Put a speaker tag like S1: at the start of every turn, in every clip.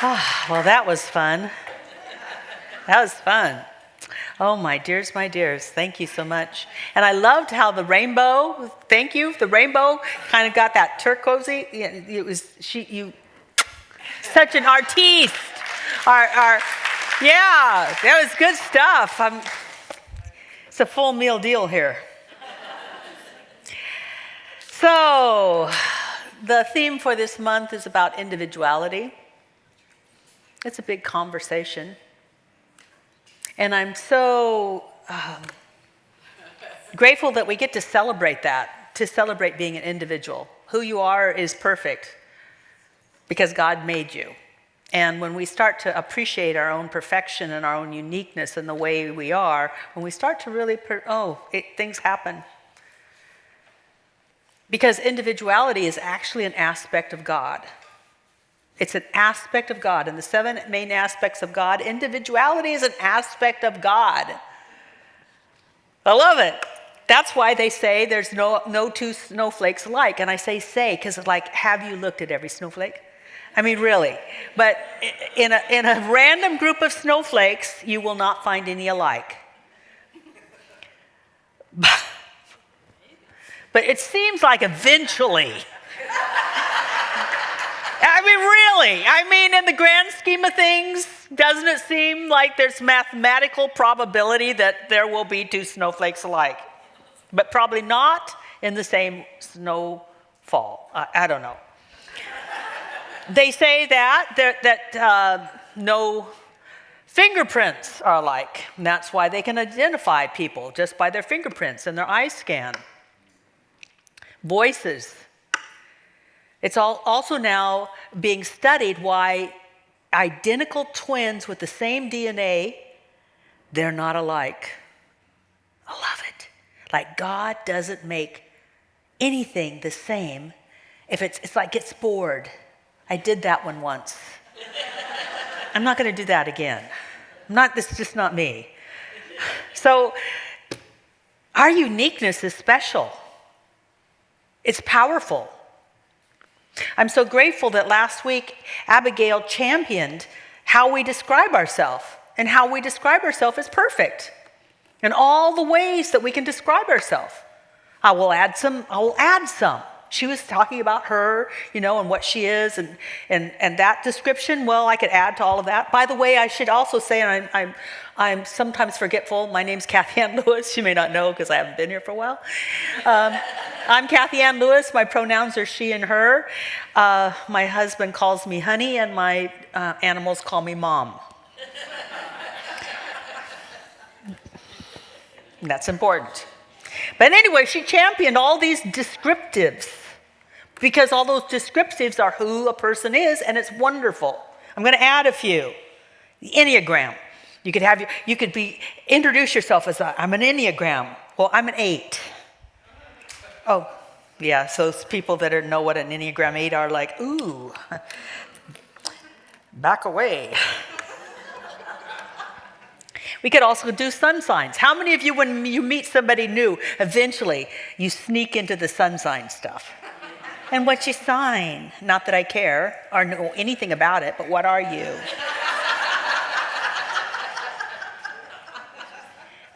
S1: Well, that was fun. That was fun. Oh, my dears, thank you so much. And I loved how the rainbow, thank you, the rainbow kind of got that turquoisey. You, such an artiste. Yeah, that was good stuff. It's a full meal deal here. So, the theme for this month is about individuality. It's a big conversation. And I'm so grateful that we get to celebrate that, to celebrate being an individual. Who you are is perfect because God made you. And when we start to appreciate our own perfection and our own uniqueness and the way we are, when we start to really, things happen. Because individuality is actually an aspect of God. It's an aspect of God. In the 7 main aspects of God, individuality is an aspect of God. I love it. That's why they say there's no two snowflakes alike. And I say, because have you looked at every snowflake? I mean, really. But in a random group of snowflakes, you will not find any alike. But it seems like eventually. I mean, really. I mean, in the grand scheme of things, doesn't it seem like there's mathematical probability that there will be 2 snowflakes alike? But probably not in the same snowfall. I don't know. They say that no fingerprints are alike. And that's why they can identify people just by their fingerprints and their eye scan. Voices. It's also now being studied why identical twins with the same DNA, they're not alike. I love it. Like God doesn't make anything the same. If it's like gets bored. I did that one once. I'm not going to do that again. This is just not me. So our uniqueness is special. It's powerful. I'm so grateful that last week Abigail championed how we describe ourselves and how we describe ourselves as perfect and all the ways that we can describe ourselves. I will add some. She was talking about her, and what she is and that description. Well, I could add to all of that. By the way, I should also say, and I'm sometimes forgetful. My name's Kathianne Lewis. You may not know because I haven't been here for a while. I'm Kathianne Lewis. My pronouns are she and her. My husband calls me honey, and my animals call me mom. That's important. But anyway, she championed all these descriptives because all those descriptives are who a person is, and it's wonderful. I'm going to add a few. The Enneagram. You could introduce yourself as I'm an Enneagram. Well, I'm an 8. Oh, yeah. So those people that know what an Enneagram 8 are like, ooh, back away. We could also do sun signs. How many of you, when you meet somebody new, eventually you sneak into the sun sign stuff? And what's your sign? Not that I care or know anything about it, but what are you?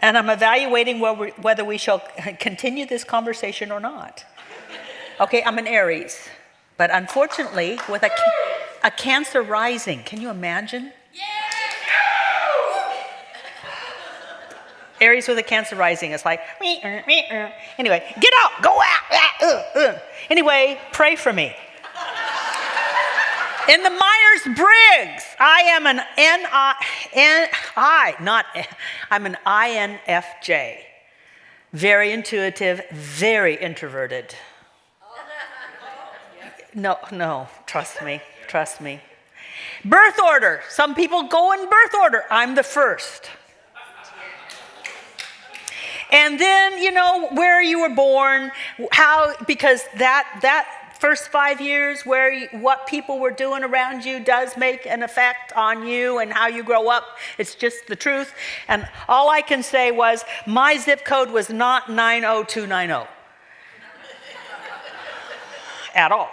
S1: And I'm evaluating whether we shall continue this conversation or not. Okay, I'm an Aries. But unfortunately, with a Cancer rising, can you imagine? Aries with a Cancer rising is like, anyway, get out, go out. Anyway, pray for me. In the Myers-Briggs, I'm an INFJ. Very intuitive, very introverted. No, trust me. Birth order. Some people go in birth order. I'm the first. And then, where you were born, because that first 5 years what people were doing around you does make an effect on you and how you grow up. It's just the truth. And all I can say was my zip code was not 90290 at all.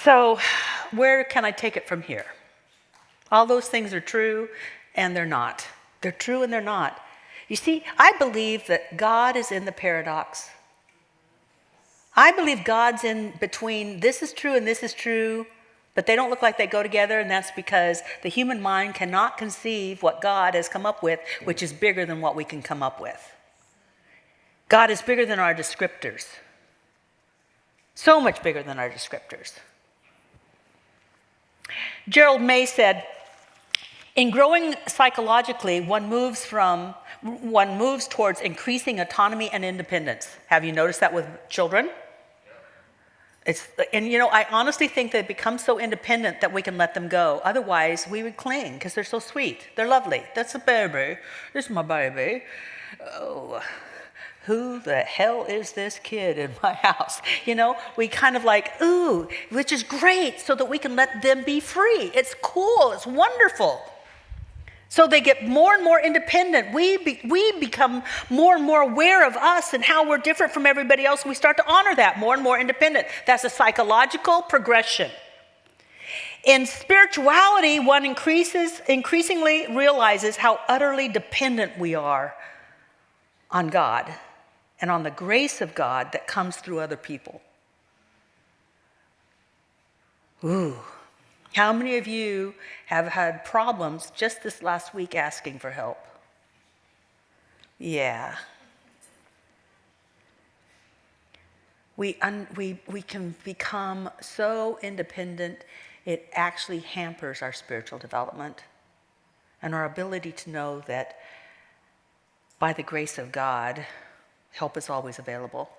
S1: So where can I take it from here? All those things are true and they're not. They're true and they're not. You see, I believe that God is in the paradox. I believe God's in between this is true and this is true, but they don't look like they go together, and that's because the human mind cannot conceive what God has come up with, which is bigger than what we can come up with. God is bigger than our descriptors. So much bigger than our descriptors. Gerald May said, in growing psychologically, one moves towards increasing autonomy and independence. Have you noticed that with children? I honestly think they become so independent that we can let them go. Otherwise, we would cling because they're so sweet. They're lovely. That's a baby. This is my baby. Oh, who the hell is this kid in my house? We kind of like, ooh, which is great so that we can let them be free. It's cool. It's wonderful. So they get more and more independent. We become more and more aware of us and how we're different from everybody else. We start to honor that, more and more independent. That's a psychological progression. In spirituality, one increasingly realizes how utterly dependent we are on God and on the grace of God that comes through other people. Ooh. How many of you have had problems just this last week asking for help? Yeah. We can become so independent, it actually hampers our spiritual development and our ability to know that by the grace of God, help is always available.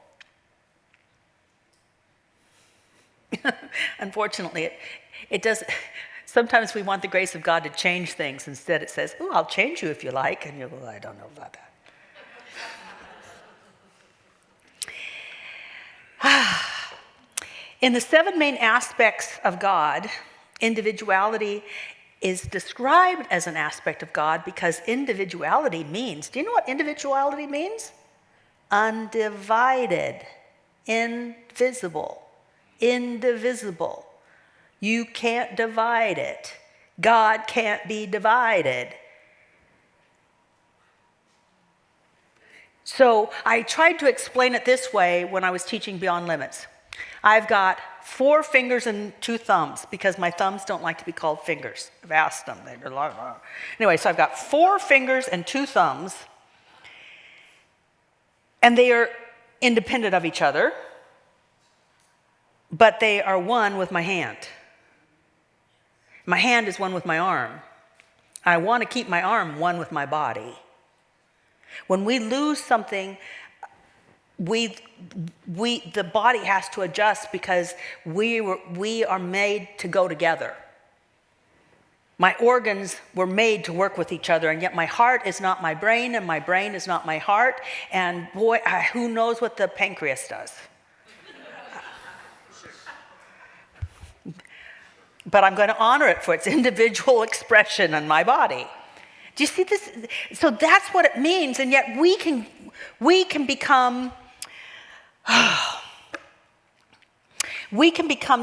S1: Unfortunately, it does. Sometimes we want the grace of God to change things. Instead, it says, "Oh, I'll change you if you like," and you go, "I don't know about that." In the 7 main aspects of God, individuality is described as an aspect of God because individuality means. Do you know what individuality means? Undivided, invisible. Indivisible. You can't divide it. God can't be divided. So I tried to explain it this way when I was teaching Beyond Limits. I've got 4 fingers and 2 thumbs because my thumbs don't like to be called fingers. I've asked them. Anyway, so I've got 4 fingers and 2 thumbs, and they are independent of each other. But they are one with my hand. My hand is one with my arm. I want to keep my arm one with my body. When we lose something, the body has to adjust because we are made to go together. My organs were made to work with each other, and yet my heart is not my brain, and my brain is not my heart. And boy, who knows what the pancreas does? But I'm going to honor it for its individual expression in my body. Do you see this? So that's what it means, and yet we can become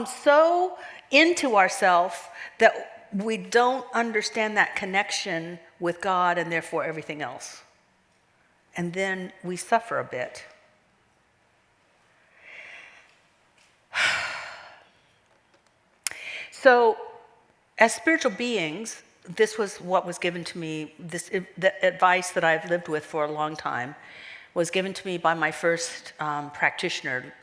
S1: so into ourselves that we don't understand that connection with God and therefore everything else. And then we suffer a bit. So, as spiritual beings, this was what was given to me, the advice that I've lived with for a long time was given to me by my first practitioner,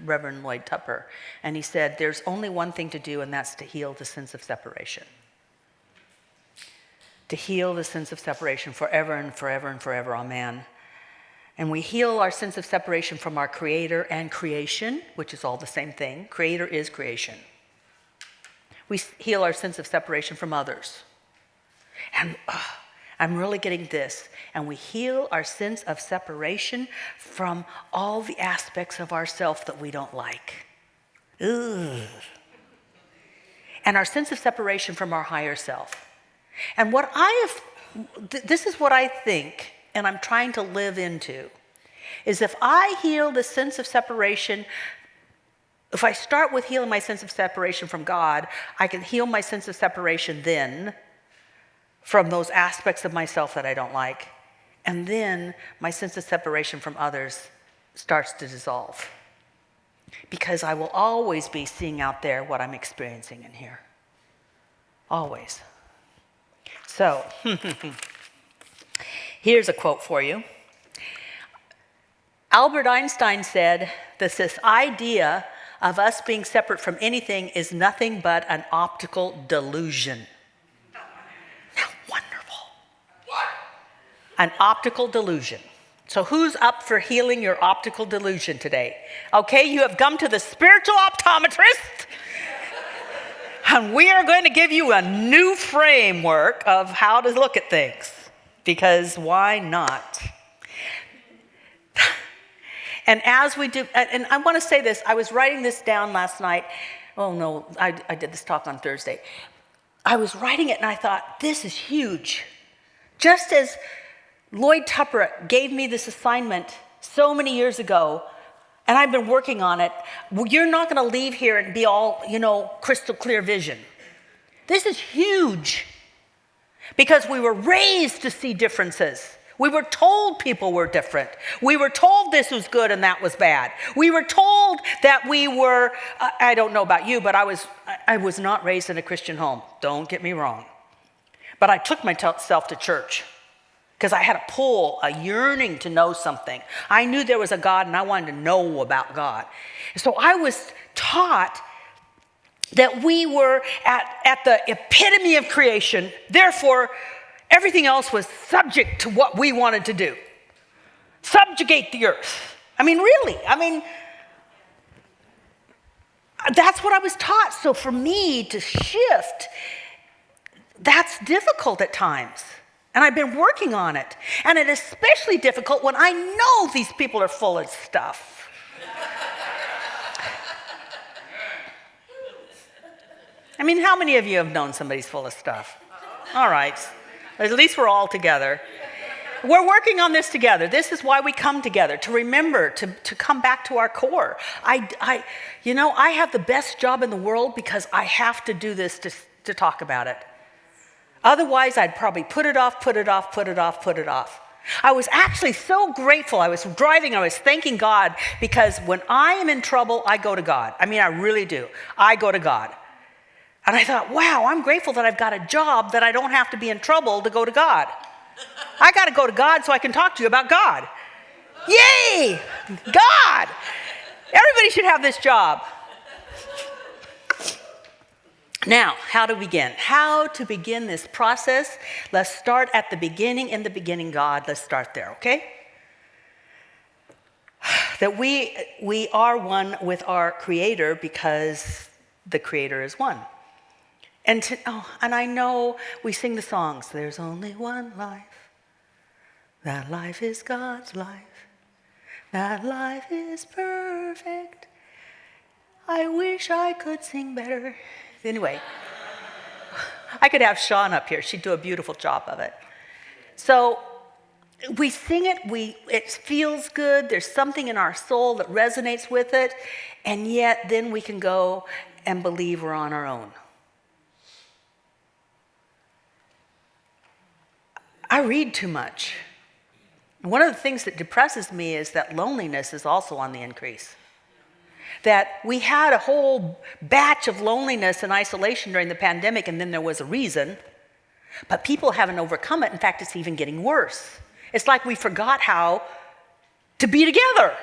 S1: Reverend Lloyd Tupper. And he said, there's only one thing to do, and that's to heal the sense of separation. To heal the sense of separation forever and forever and forever, amen. And we heal our sense of separation from our Creator and creation, which is all the same thing. Creator is creation. We heal our sense of separation from others. And I'm really getting this. And we heal our sense of separation from all the aspects of ourself that we don't like. Ugh. And our sense of separation from our higher self. And this is what I think, and I'm trying to live into, is if I heal the sense of separation If I start with healing my sense of separation from God, I can heal my sense of separation then from those aspects of myself that I don't like. And then my sense of separation from others starts to dissolve. Because I will always be seeing out there what I'm experiencing in here. Always. So, here's a quote for you. Albert Einstein said that this idea of us being separate from anything is nothing but an optical delusion. Now, wonderful. What? An optical delusion. So who's up for healing your optical delusion today? Okay, you have come to the spiritual optometrist, and we are going to give you a new framework of how to look at things, because why not? And as we do, and I want to say this, I was writing this down last night. Oh no, I did this talk on Thursday. I was writing it and I thought, this is huge. Just as Lloyd Tupper gave me this assignment so many years ago, and I've been working on it, you're not going to leave here and be all, crystal clear vision. This is huge because we were raised to see differences. We were told people were different. We were told this was good and that was bad. We were told that we were, I don't know about you, but I was not raised in a Christian home. Don't get me wrong. But I took myself to church because I had a pull, a yearning to know something. I knew there was a God and I wanted to know about God. So I was taught that we were at the epitome of creation, therefore, everything else was subject to what we wanted to do. Subjugate the earth. Really. That's what I was taught. So for me to shift, that's difficult at times. And I've been working on it. And it's especially difficult when I know these people are full of stuff. How many of you have known somebody's full of stuff? All right. At least we're all together. We're working on this together. This is why we come together, to remember, to come back to our core. I have the best job in the world because I have to do this to talk about it. Otherwise, I'd probably put it off. I was actually so grateful. I was driving, I was thanking God because when I am in trouble, I go to God. I really do. I go to God. And I thought, wow, I'm grateful that I've got a job that I don't have to be in trouble to go to God. I got to go to God so I can talk to you about God. Yay! God! Everybody should have this job. Now, how to begin? How to begin this process? Let's start at the beginning. In the beginning, God. Let's start there, okay? That we are one with our Creator because the Creator is one. And I know we sing the songs, there's only one life. That life is God's life. That life is perfect. I wish I could sing better. Anyway, I could have Sean up here. She'd do a beautiful job of it. So we sing it, it feels good. There's something in our soul that resonates with it. And yet then we can go and believe we're on our own. I read too much. One of the things that depresses me is that loneliness is also on the increase. That we had a whole batch of loneliness and isolation during the pandemic, and then there was a reason, but people haven't overcome it. In fact, it's even getting worse. It's like we forgot how to be together.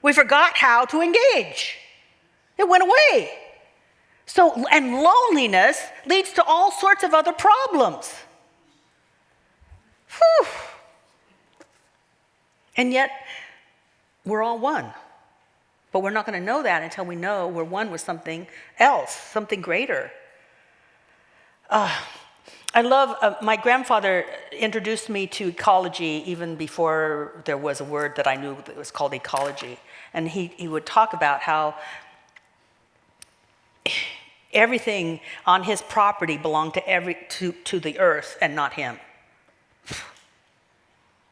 S1: We forgot how to engage. It went away. So, and loneliness leads to all sorts of other problems. Whew. And yet, we're all one. But we're not going to know that until we know we're one with something else, something greater. I love, my grandfather introduced me to ecology even before there was a word that I knew that was called ecology. And he would talk about how everything on his property belonged to the earth and not him.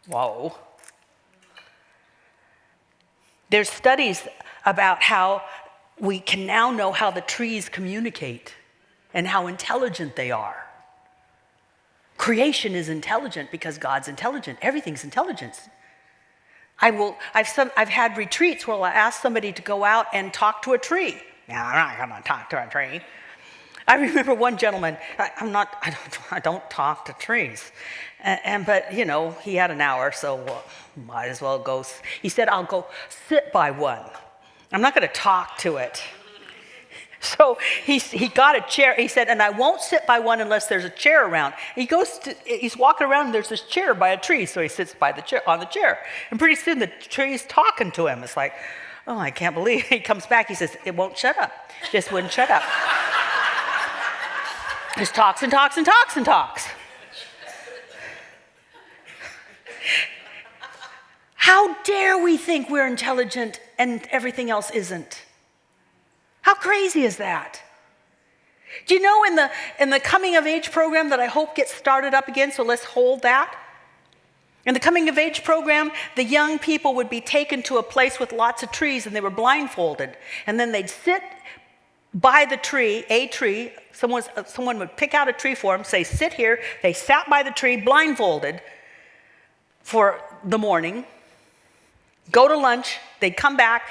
S1: Whoa. There's studies about how we can now know how the trees communicate and how intelligent they are. Creation is intelligent because God's intelligent. Everything's intelligence. I've had retreats where I'll ask somebody to go out and talk to a tree. Now, I'm not going to talk to a tree. I remember one gentleman, I don't talk to trees. But he had an hour, so might as well go. He said, I'll go sit by one. I'm not going to talk to it. So he got a chair. He said, and I won't sit by one unless there's a chair around. He's walking around and there's this chair by a tree. So he sits by the chair, on the chair. And pretty soon the tree's talking to him. It's like, oh, I can't believe it. He comes back. He says, it won't shut up. Just wouldn't shut up. Just talks and talks and talks and talks. How dare we think we're intelligent and everything else isn't? How crazy is that? Do you know in the coming of age program that I hope gets started up again, so let's hold that. In the coming of age program, the young people would be taken to a place with lots of trees and they were blindfolded. And then they'd sit by the tree, a tree, someone would pick out a tree for them, say, sit here. They sat by the tree blindfolded for the morning, go to lunch, they'd come back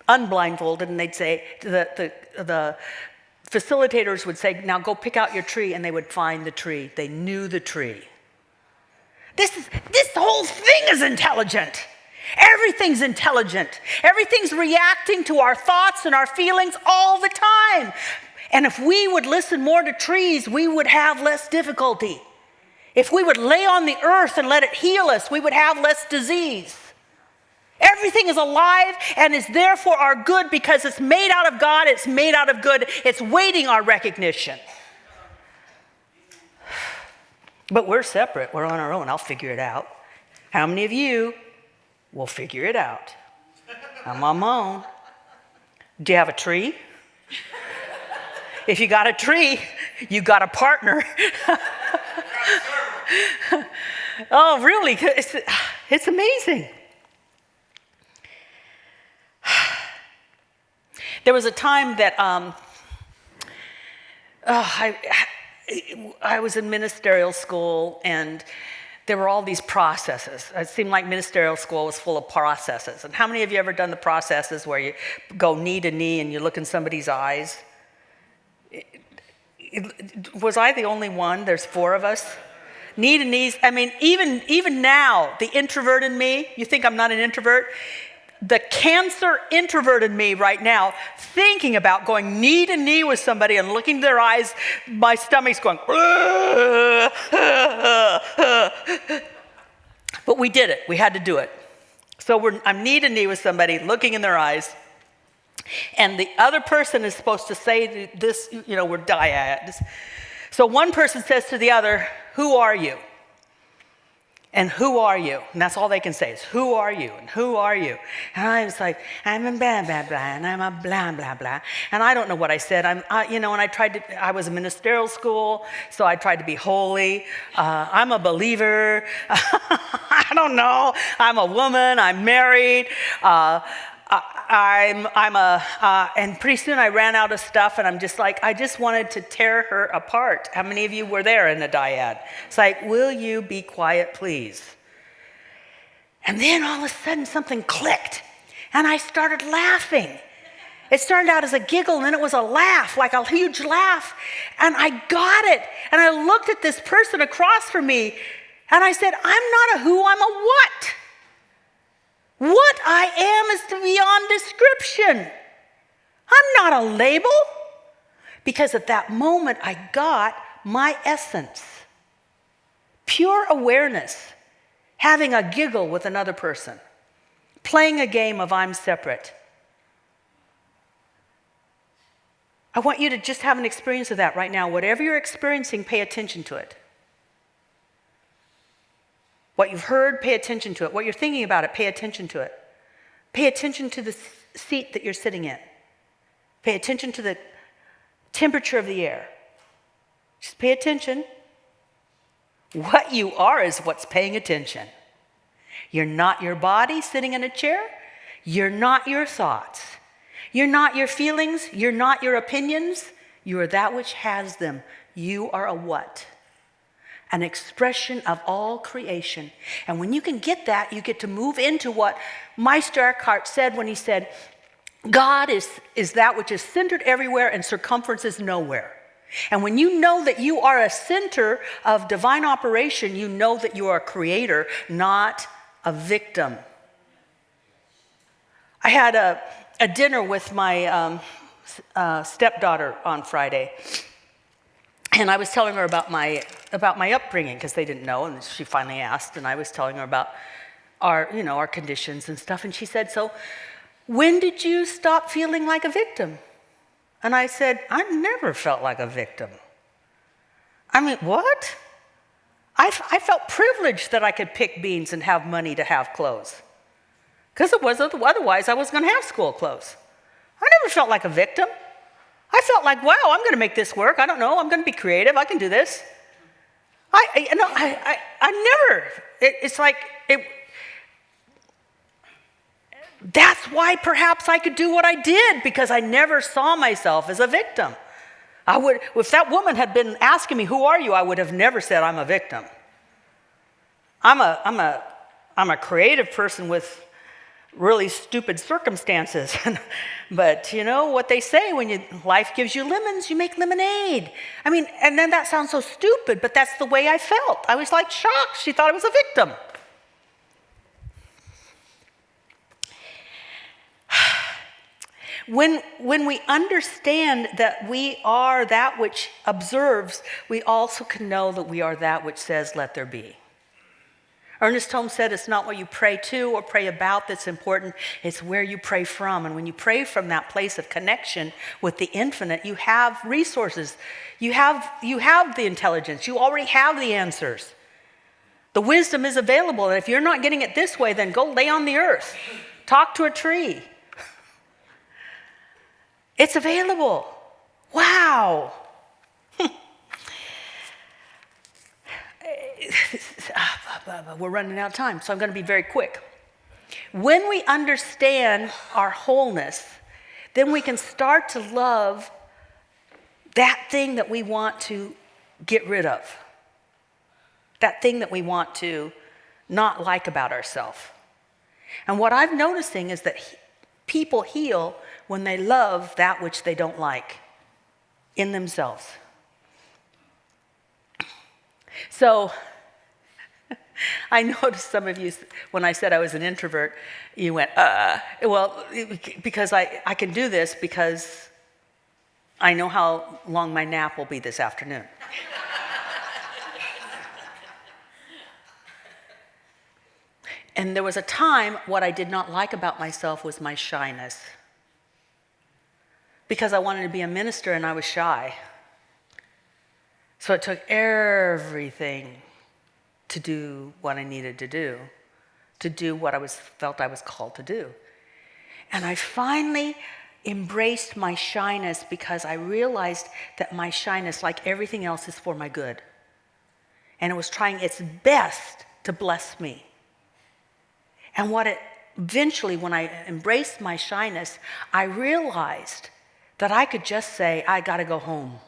S1: unblindfolded, and they'd say, the facilitators would say, now go pick out your tree, and they would find the tree. They knew the tree. This whole thing is intelligent. Everything's intelligent. Everything's reacting to our thoughts and our feelings all the time. And if we would listen more to trees, we would have less difficulty. If we would lay on the earth and let it heal us, we would have less disease. Everything is alive and is there for our good because it's made out of God, it's made out of good, it's waiting our recognition. But we're separate, we're on our own. I'll figure it out. How many of you will figure it out? I'm on my own. Do you have a tree? If you got a tree, you got a partner. Oh, really? It's amazing. There was a time that I was in ministerial school, and there were all these processes. It seemed like ministerial school was full of processes. And how many of you ever done the processes where you go knee to knee and you look in somebody's eyes? Was I the only one? There's 4 of us. Knee to knees. I mean, even now, the introvert in me, you think I'm not an introvert? The cancer introvert in me right now, thinking about going knee to knee with somebody and looking in their eyes, my stomach's going, but we did it. We had to do it. So I'm knee to knee with somebody, looking in their eyes, and the other person is supposed to say this, we're dyads. So one person says to the other, who are you? And who are you? And that's all they can say is, who are you? And who are you? And I was like, I'm a blah, blah, blah, and I'm a blah, blah, blah. And I don't know what I said. And I was in ministerial school, so I tried to be holy. I'm a believer. I don't know. I'm a woman. I'm married. And pretty soon I ran out of stuff, and I'm just like, I just wanted to tear her apart. How many of you were there in the dyad? It's like, will you be quiet, please? And then all of a sudden something clicked, and I started laughing. It started out as a giggle, and then it was a laugh, like a huge laugh. And I got it. And I looked at this person across from me, and I said, I'm not a who, I'm a what? What I am is beyond description. I'm not a label. Because at that moment, I got my essence. Pure awareness. Having a giggle with another person. Playing a game of I'm separate. I want you to just have an experience of that right now. Whatever you're experiencing, pay attention to it. What you've heard, pay attention to it. What you're thinking about it, pay attention to it. Pay attention to the seat that you're sitting in. Pay attention to the temperature of the air. Just pay attention. What you are is what's paying attention. You're not your body sitting in a chair. You're not your thoughts. You're not your feelings. You're not your opinions. You are that which has them. You are a what? An expression of all creation. And when you can get that, you get to move into what Meister Eckhart said when he said, God is that which is centered everywhere and circumference is nowhere. And when you know that you are a center of divine operation, you know that you are a creator, not a victim. I had a dinner with my stepdaughter on Friday. And I was telling her about my upbringing, because they didn't know, and she finally asked, and I was telling her about our conditions and stuff. And she said, so when did you stop feeling like a victim? And I said, I never felt like a victim. I mean, what? I felt privileged that I could pick beans and have money to have clothes. Because otherwise I was going to have school clothes. I never felt like a victim. I felt like, wow, I'm going to make this work. I don't know. I'm going to be creative. I can do this. I never. It's like it. That's why perhaps I could do what I did, because I never saw myself as a victim. If that woman had been asking me, "Who are you?" I would have never said I'm a victim. I'm a creative person with really stupid circumstances. But you know what they say, when life gives you lemons, you make lemonade. I mean, and then that sounds so stupid, but that's the way I felt. I was like shocked. She thought I was a victim. When we understand that we are that which observes, we also can know that we are that which says, let there be. Ernest Holmes said, it's not what you pray to or pray about that's important, it's where you pray from. And when you pray from that place of connection with the infinite, you have resources. You have the intelligence. You already have the answers. The wisdom is available. And if you're not getting it this way, then go lay on the earth. Talk to a tree. It's available. Wow. We're running out of time, so I'm going to be very quick. When we understand our wholeness, then we can start to love that thing that we want to get rid of. That thing that we want to not like about ourselves. And what I'm noticing is that people heal when they love that which they don't like in themselves. So I noticed some of you, when I said I was an introvert, you went, well, because I can do this because I know how long my nap will be this afternoon. And there was a time, what I did not like about myself was my shyness. Because I wanted to be a minister and I was shy. So it took everything to do what I needed to do what I felt I was called to do. And I finally embraced my shyness because I realized that my shyness, like everything else, is for my good. And it was trying its best to bless me. And eventually, when I embraced my shyness, I realized that I could just say, I gotta go home.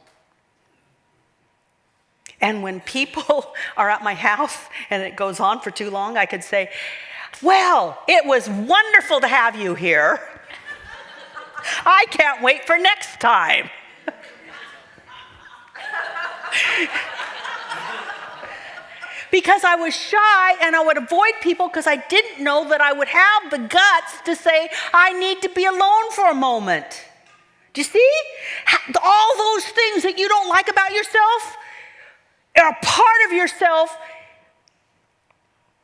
S1: And when people are at my house and it goes on for too long, I could say, well, it was wonderful to have you here. I can't wait for next time. Because I was shy and I would avoid people because I didn't know that I would have the guts to say, I need to be alone for a moment. Do you see? All those things that you don't like about yourself are part of yourself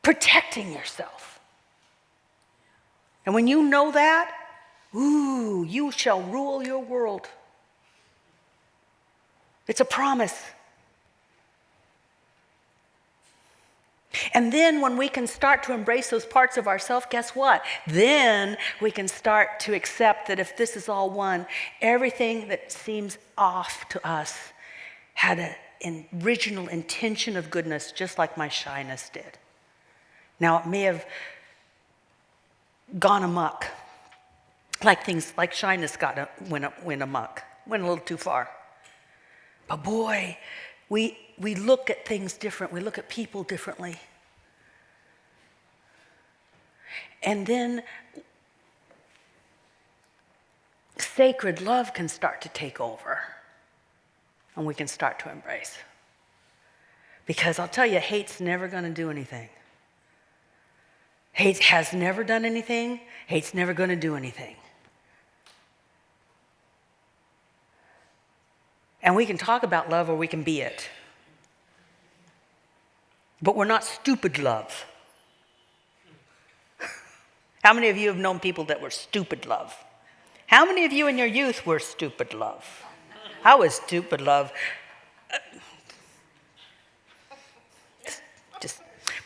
S1: protecting yourself. And when you know that, you shall rule your world. It's a promise. And then when we can start to embrace those parts of ourselves, guess what? Then we can start to accept that if this is all one, everything that seems off to us had an original intention of goodness, just like my shyness did. Now, it may have gone amok. like things like shyness went amok, went a little too far. But boy, we look at things different. We look at people differently. And then sacred love can start to take over. And we can start to embrace. Because I'll tell you, hate's never going to do anything. Hate has never done anything. Hate's never going to do anything. And we can talk about love or we can be it. But we're not stupid love. How many of you have known people that were stupid love? How many of you in your youth were stupid love? I was stupid love.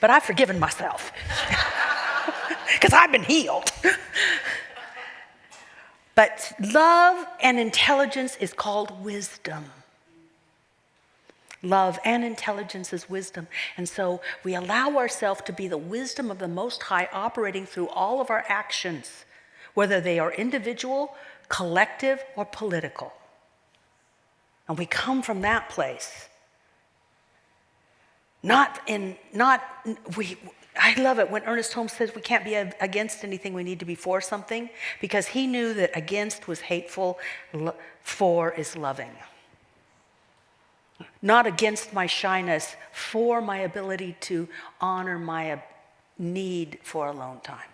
S1: But I've forgiven myself. Because I've been healed. But love and intelligence is called wisdom. Love and intelligence is wisdom. And so we allow ourselves to be the wisdom of the Most High operating through all of our actions, whether they are individual, collective, or political. And we come from that place. I love it when Ernest Holmes says we can't be against anything, we need to be for something, because he knew that against was hateful, for is loving. Not against my shyness, for my ability to honor my need for alone time.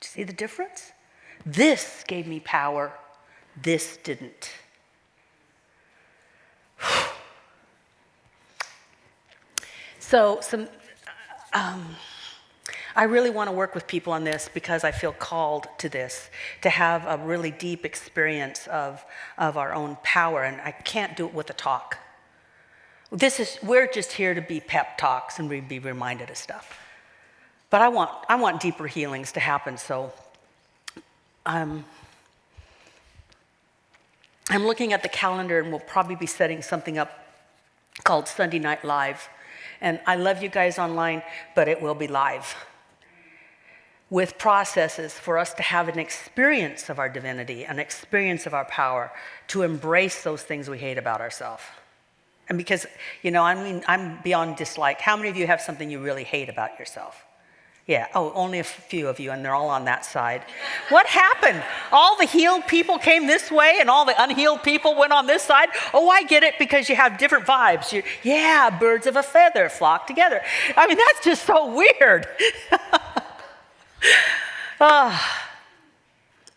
S1: Do you see the difference? This gave me power, this didn't. So I really want to work with people on this because I feel called to this, to have a really deep experience of our own power, and I can't do it with a talk. We're just here to be pep talks and be reminded of stuff. But I want deeper healings to happen, so I'm looking at the calendar, and we'll probably be setting something up called Sunday Night Live. And I love you guys online, but it will be live with processes for us to have an experience of our divinity, an experience of our power, to embrace those things we hate about ourselves. And because, I'm beyond dislike. How many of you have something you really hate about yourself? Yeah, only a few of you, and they're all on that side. What happened? All the healed people came this way, and all the unhealed people went on this side? Oh, I get it, because you have different vibes. Birds of a feather flock together. I mean, that's just so weird.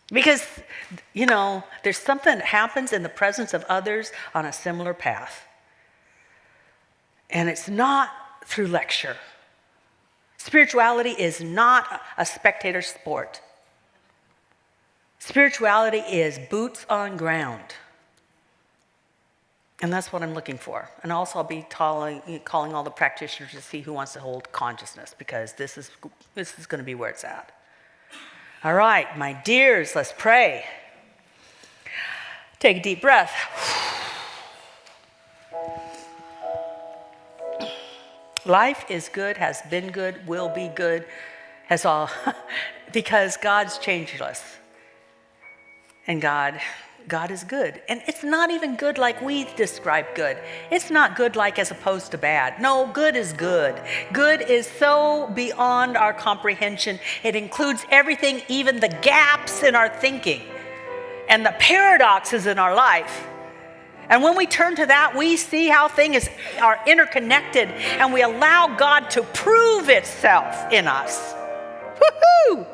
S1: Because, there's something that happens in the presence of others on a similar path. And it's not through lecture. Spirituality is not a spectator sport. Spirituality is boots on ground. And that's what I'm looking for. And also I'll be calling all the practitioners to see who wants to hold consciousness, because this is going to be where it's at. All right, my dears, let's pray. Take a deep breath. Life is good, has been good, will be good, has all, because God's changed us. And God is good. And it's not even good like we describe good. It's not good like as opposed to bad. No, good is good. Good is so beyond our comprehension. It includes everything, even the gaps in our thinking and the paradoxes in our life. And when we turn to that, we see how things are interconnected, and we allow God to prove itself in us. Woohoo!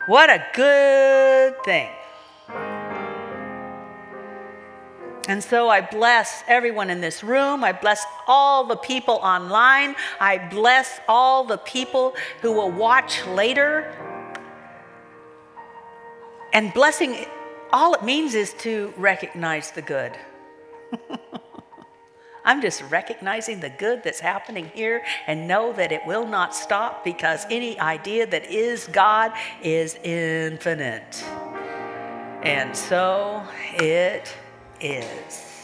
S1: What a good thing. And so I bless everyone in this room. I bless all the people online. I bless all the people who will watch later. And blessing, all it means is to recognize the good. I'm just recognizing the good that's happening here and know that it will not stop, because any idea that is God is infinite. And so it is.